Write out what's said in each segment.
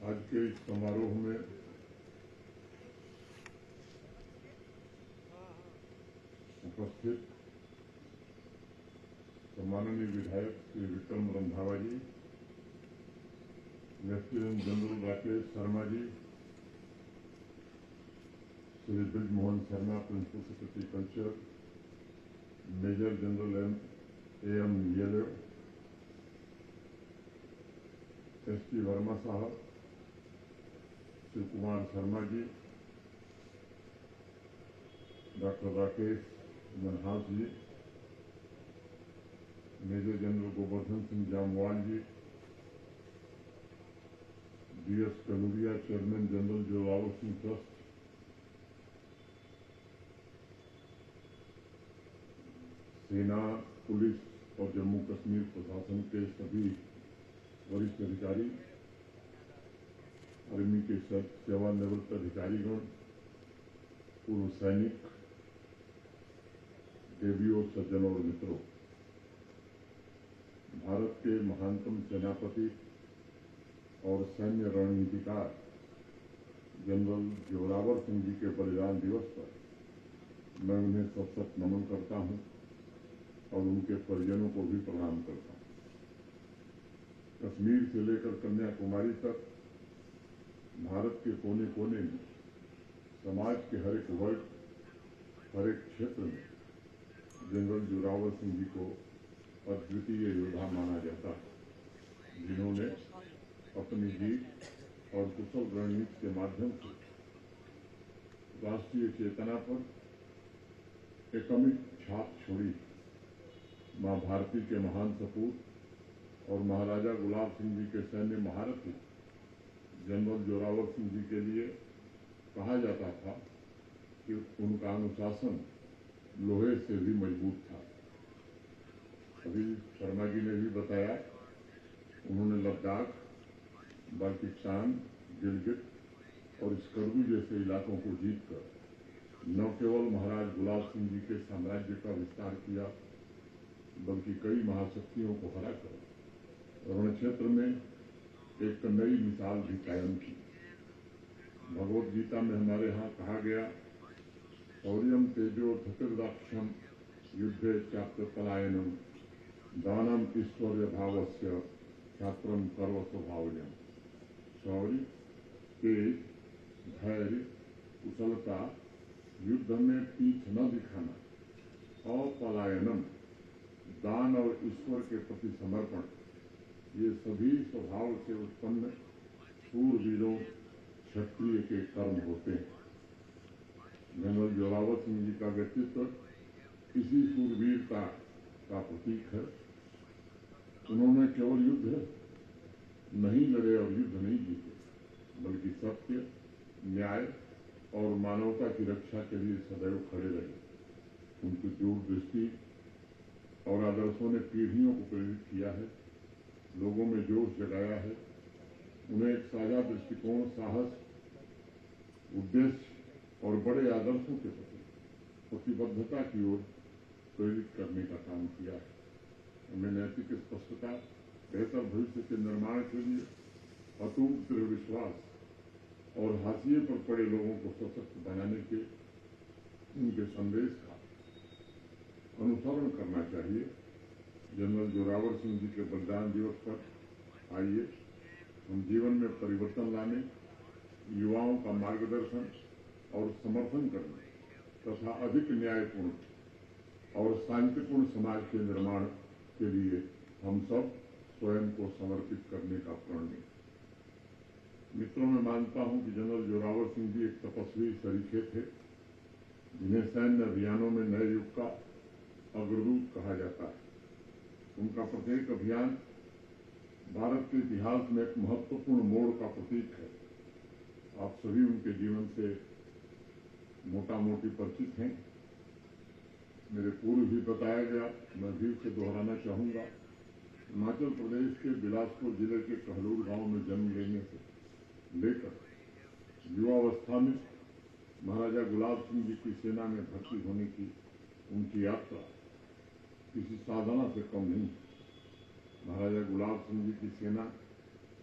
आज के इस समारोह में उपस्थित सम्माननीय विधायक Shri Vikram Randhawa ji, lieutenant general Rakesh Sharma ji, Shri Brij Mohan Sharma principal secretary culture, major general AM येलो, SP वर्मा साहब, Shiv Kumar Sharma ji, doctor Rakesh Manhas ji, major general Govardhan Singh Jamwal ji, DS Kanuria chairman general Zorawar Singh trust, सेना, पुलिस और जम्मू कश्मीर प्रशासन के सभी वरिष्ठ अधिकारी, आर्मी के सेवानिवृत्त अधिकारीगण, पूर्व सैनिक, देवियों, सज्जनों और मित्रों, भारत के महानतम सेनापति और सैन्य रणनीतिकार जनरल जोरावर सिंह जी के बलिदान दिवस पर मैं उन्हें सशक्त नमन करता हूं और उनके परिजनों को भी प्रणाम करता हूं। कश्मीर से लेकर कन्याकुमारी तक भारत के कोने कोने में समाज के हर एक वर्ग, हर एक क्षेत्र में जनरल जोरावर सिंह जी को अद्वितीय योद्धा माना जाता है, जिन्होंने अपनी जीत और कुशल रणनीति के माध्यम से राष्ट्रीय चेतना पर एक अमिट छाप छोड़ी। मां भारती के महान सपूत और महाराजा गुलाब सिंह जी के सैन्य महारथी जनरल जोरावर सिंह जी के लिए कहा जाता था कि उनका अनुशासन लोहे से भी मजबूत था। अभी शर्मा जी ने भी बताया, उन्होंने लद्दाख, बाल्टिस्तान, गिलगित और स्कर्दू जैसे इलाकों को जीतकर न केवल महाराज गुलाब सिंह जी के साम्राज्य का विस्तार किया, बल्कि कई महाशक्तियों को हराकर रण क्षेत्र में एक नई मिसाल भी कायम की। भगवत गीता में हमारे यहाँ कहा गया, शौर्यम तेजो धृतिर्दाक्ष्यम युद्धे चाप्य पलायनम दानम ईश्वर्य भावस्य छात्रम कर्व स्वभावजम। शौर्य, तेज, धैर्य, कुशलता, युद्ध में पीठ न दिखाना, अपलायनम, दान और ईश्वर के प्रति समर्पण, ये सभी स्वभाव से उत्पन्न शूरवीरों क्षत्रिय के कर्म होते हैं। जनरल जोरावर सिंह जी का व्यक्तित्व इसी शूरवीरता का प्रतीक है। उन्होंने केवल युद्ध नहीं लड़े और युद्ध नहीं जीते, बल्कि सत्य, न्याय और मानवता की रक्षा के लिए सदैव खड़े रहे। उनकी दूरदृष्टि और आदर्शों ने पीढ़ियों को प्रेरित किया है, लोगों में जोश जगाया है, उन्हें एक साझा दृष्टिकोण, साहस, उद्देश्य और बड़े आदर्शों के प्रति प्रतिबद्धता की ओर प्रेरित करने का काम किया है। उन्हें नैतिक स्पष्टता, बेहतर भविष्य के निर्माण के लिए अटूट दृढ़ विश्वास और हाशिए पर पड़े लोगों को सशक्त बनाने के उनके संदेश का अनुसरण करना चाहिए। जनरल जोरावर सिंह जी के बलिदान दिवस पर आइए हम जीवन में परिवर्तन लाने, युवाओं का मार्गदर्शन और समर्थन करने तथा अधिक न्यायपूर्ण और शांतिपूर्ण समाज के निर्माण के लिए हम सब स्वयं को समर्पित करने का प्रण लें। मित्रों, मैं मानता हूं कि जनरल जोरावर सिंह जी एक तपस्वी सरीखे थे, जिन्हें सैन्य अभियानों में नए युग का अग्रदूत कहा जाता है। उनका प्रत्येक अभियान भारत के इतिहास में एक महत्वपूर्ण मोड़ का प्रतीक है। आप सभी उनके जीवन से मोटा मोटी परिचित हैं। मेरे पूर्व भी बताया गया, मैं भी उसे दोहराना चाहूंगा। हिमाचल प्रदेश के बिलासपुर जिले के कहलूर गांव में जन्म लेने से लेकर युवावस्था में महाराजा गुलाब सिंह जी की सेना में भर्ती होने की उनकी यात्रा किसी साधना से कम नहीं। महाराजा गुलाब सिंह जी की सेना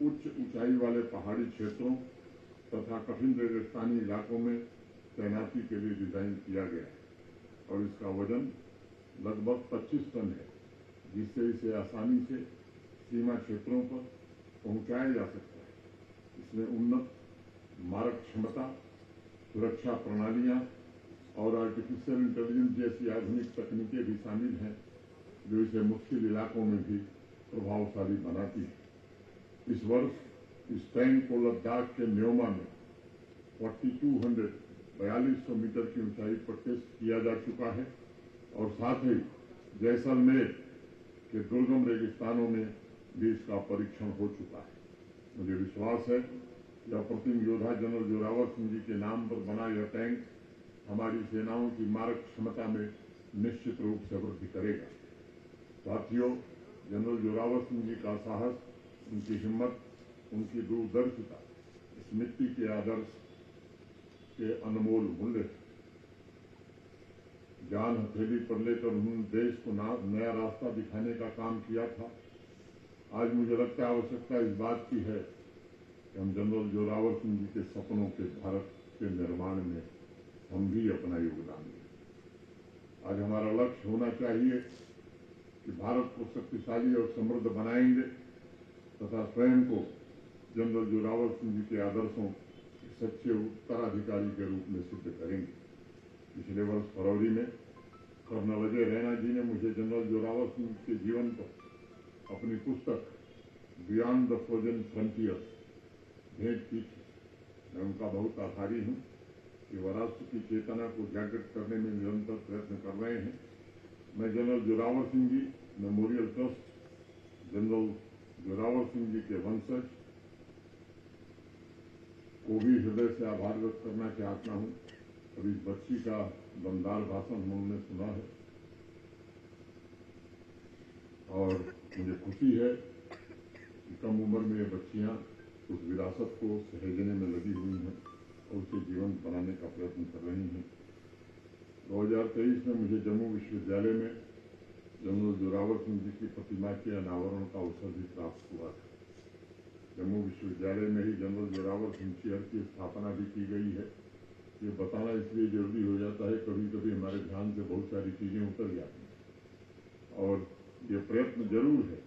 उच्च ऊंचाई वाले पहाड़ी क्षेत्रों तथा कठिन रेगिस्तानी इलाकों में तैनाती के लिए डिजाइन किया गया है और इसका वजन लगभग 25 टन है, जिससे इसे आसानी से सीमा क्षेत्रों पर पहुंचाया जा सकता है। इसमें उन्नत मारक क्षमता, सुरक्षा प्रणालियां और आर्टिफिशियल इंटेलिजेंस जैसी आधुनिक तकनीकें भी शामिल हैं, जो इसे मुश्किल इलाकों में भी प्रभावशाली बनाती है। इस वर्ष इस टैंक को लद्दाख के न्योमा में 4200 मीटर की ऊंचाई पर टेस्ट किया जा चुका है और साथ ही जैसलमेर के दुर्गम रेगिस्तानों में भी इसका परीक्षण हो चुका है। मुझे विश्वास है कि अप्रतिम योद्धा जनरल जोरावर सिंह जी के नाम पर बना यह टैंक हमारी सेनाओं की मारक क्षमता में निश्चित रूप से वृद्धि करेगा। साथियों, जनरल जोरावर सिंह जी का साहस, उनकी हिम्मत, उनकी दूरदर्शिता इस मिट्टी के आदर्श के अनमोल मूल्य है। जान हथेली पर लेकर उन्होंने देश को नया रास्ता दिखाने का काम किया था। आज मुझे लगता है आवश्यकता इस बात की है कि हम जनरल जोरावर सिंह जी के सपनों के भारत के निर्माण में हम भी अपना योगदान दें। आज हमारा लक्ष्य होना चाहिए कि भारत को शक्तिशाली और समृद्ध बनाएंगे तथा स्वयं को जनरल जोरावर सिंह जी के आदर्शों के सच्चे उत्तराधिकारी के रूप में सिद्ध करेंगे। पिछले वर्ष फरवरी में कर्नल अजय रैना जी ने मुझे जनरल जोरावर सिंह के जीवन पर अपनी पुस्तक बियॉन्ड द फ्रोजन फ्रंटियर भेंट की थी। मैं उनका बहुत आभारी हूँ कि वह राष्ट्र की चेतना को जागृत करने में निरंतर प्रयत्न कर रहे हैं। मैं general Zorawar Singh ji memorial trust, general Zorawar Singh ji के वंशज को भी हृदय से आभार व्यक्त करना चाहता हूँ। और इस बच्ची का दमदार भाषण हमने सुना है और मुझे खुशी है कि कम उम्र में ये बच्चियां उस विरासत को सहेजने में लगी हुई हैं और उसे जीवन बनाने का प्रयत्न कर रही हैं। 2023 में मुझे जम्मू विश्वविद्यालय में जनरल जोरावर सिंह जी की प्रतिमा के अनावरण का अवसर भी प्राप्त हुआ था। जम्मू विश्वविद्यालय में ही जनरल जोरावर सिंह चेयर की स्थापना भी की गई है। ये बताना इसलिए जरूरी हो जाता है, कभी कभी हमारे ध्यान से बहुत सारी चीजें उतर जाती हैं और ये प्रयत्न जरूर है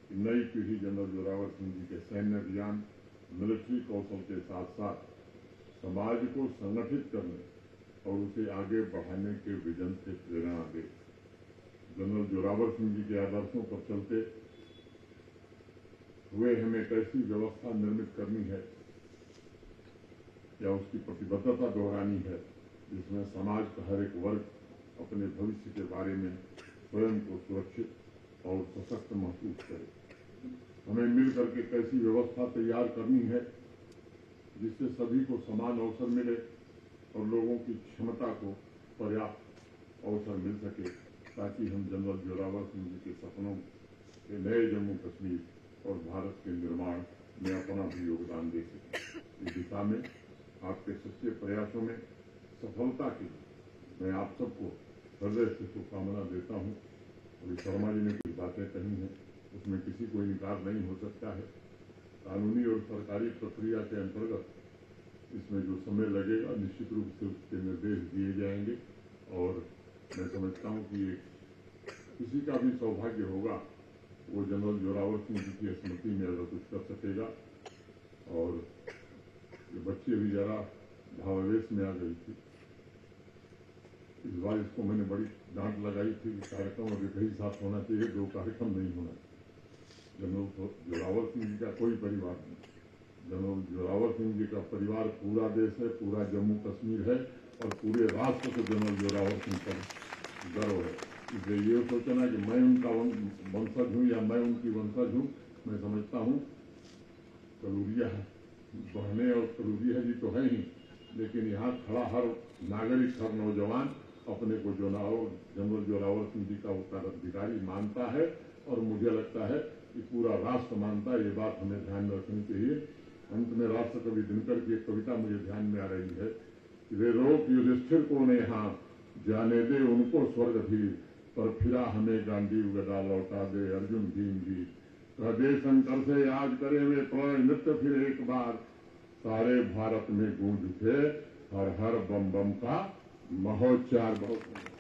कि नई पीढ़ी जनरल जोरावर सिंह जी के सैन्य ज्ञान, मिलिट्री कौशल के साथ साथ समाज को संगठित करने और उसे आगे बढ़ाने के विजन से प्रेरणा दे। जनरल जोरावर सिंह जी के आदर्शों पर चलते हुए हमें एक ऐसी व्यवस्था निर्मित करनी है या उसकी प्रतिबद्धता दोहरानी है जिसमें समाज का हर एक वर्ग अपने भविष्य के बारे में स्वयं को सुरक्षित और सशक्त महसूस करे। हमें मिलकर के कैसी व्यवस्था तैयार करनी है जिससे सभी को समान अवसर मिले और लोगों की क्षमता को पर्याप्त अवसर मिल सके, ताकि हम जनरल जोरावर सिंह जी के सपनों के नए जम्मू कश्मीर और भारत के निर्माण में अपना भी योगदान दे सकें। इस दिशा में आपके सच्चे प्रयासों में सफलता के लिए मैं आप सबको हृदय से शुभकामना देता हूँ। अभी शर्मा जी ने कुछ बातें कही हैं, उसमें किसी को इनकार नहीं हो सकता है। कानूनी और सरकारी प्रक्रिया के अंतर्गत इसमें जो समय लगेगा निश्चित रूप से उसके निर्देश दिए जाएंगे और मैं समझता हूँ कि किसी का भी सौभाग्य होगा वो जनरल जोरावर सिंह जी की स्मृति में अगर कुछ कर सकेगा। और ये बच्चे भी जरा भावावेश में आ गई थी। इस बार इसको मैंने बड़ी डांट लगाई थी कि कार्यक्रम अभी कहीं साथ होना चाहिए, दो कार्यक्रम नहीं होना चाहिए। जनरल जोरावर सिंह जी का कोई परिवार नहीं, जनरल जोरावर सिंह जी का परिवार पूरा देश है, पूरा जम्मू कश्मीर है और पूरे राष्ट्र को जनरल जोरावर सिंह पर गर्व है। इसलिए ये सोचना कि मैं उनका वंशज हूँ या मैं उनकी वंशज हूँ, मैं समझता हूँ कलूरिया बहने और कलूरिया जी तो है ही, लेकिन यहाँ खड़ा हर नागरिक, हर नौजवान अपने को जनरल जोरावर सिंह जी का उत्तराधिकारी मानता है और मुझे लगता है कि पूरा राष्ट्र मानता है। ये बात हमें ध्यान में रखनी चाहिए। अंत में राष्ट्र कवि दिनकर की एक कविता मुझे ध्यान में आ रही है कि वे रोक युधिष्ठिर को ने यहाँ जाने दे उनको स्वर्ग भी, पर फिरा हमें गांडीव गदा लौटा दे अर्जुन भीम भी। हृदय शंकर से याद करे वे प्रणय नृत्य फिर एक बार, सारे भारत में गूंज उठे हर हर बम बम का महोच्चार। बहुत